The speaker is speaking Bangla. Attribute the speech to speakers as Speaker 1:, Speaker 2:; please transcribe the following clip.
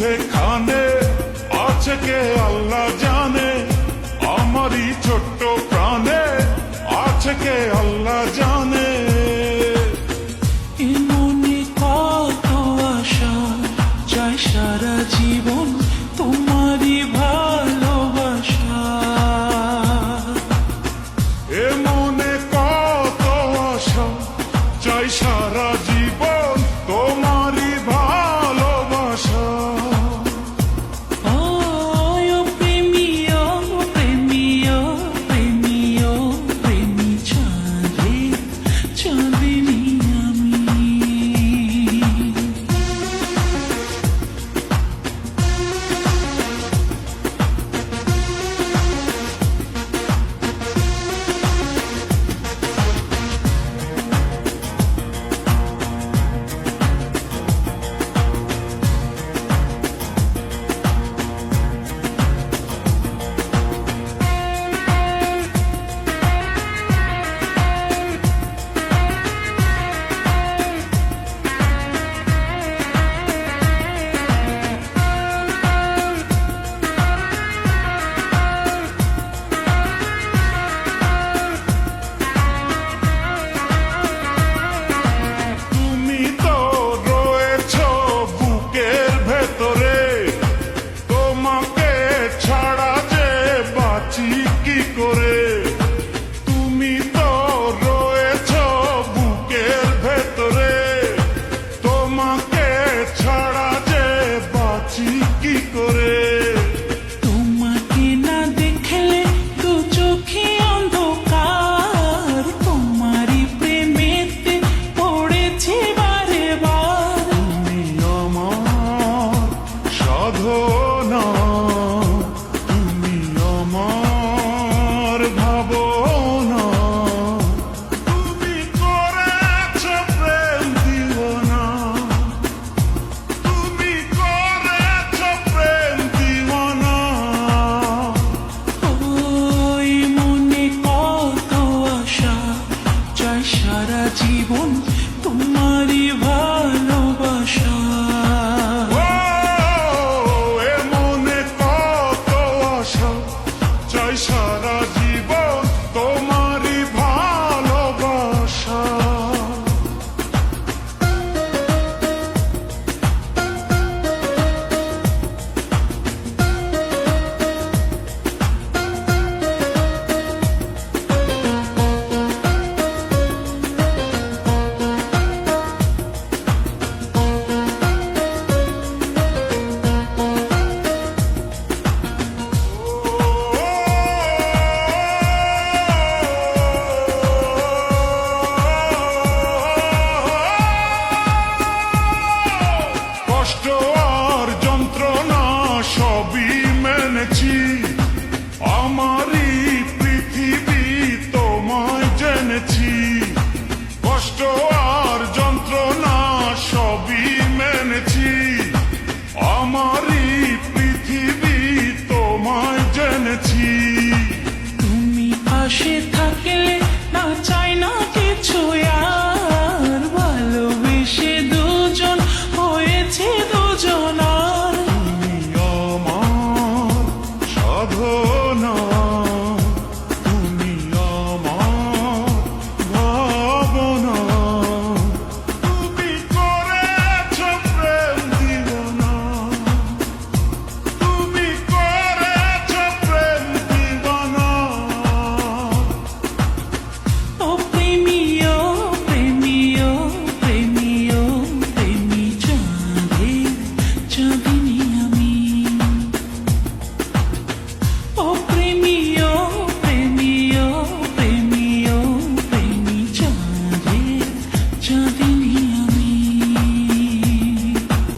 Speaker 1: যেখানে আছে কে আল্লাহ জানে, আমারই ছোট্ট প্রাণে আছে কে আল্লাহ জানে।
Speaker 2: মনে কত আশা চাই সারা জীবন তোমারই ভালোবাসা।
Speaker 1: এ মনে কত আশা চাই সারা জীবন তোমারই ভালোবাসা। তুমি তো রয়েছ বুকের ভেতরে, তোমাকে ছাড়া যে বাঁচি কি করে।
Speaker 2: তোমাকে না দেখলে দু চোখে অন্ধকার, তোমারই প্রেমেতে পড়েছি বারে বার।
Speaker 1: তুমি আমার সাধনা, তুমি আমার ভাবনা, তুমি করেছ প্রেম দিওয়ানা, তুমি করেছ প্রেম দিওয়ানা।
Speaker 2: ওই মনে কত আশা চাই সারা জীবন তোমারই ভালোবাসা।
Speaker 1: এ মনে কত আশা চাই সারা জীবন তোমারই ভালোবাসা। কষ্ট আর যন্ত্রণা সবই মেনেছি, আমারই পৃথিবী তোমায় জেনেছি। কষ্ট আর যন্ত্রণা সবই মেনেছি, আমারই পৃথিবী তোমায় জেনেছি।
Speaker 2: তুমি পাশে থাকলে না চাই না কিছু আর।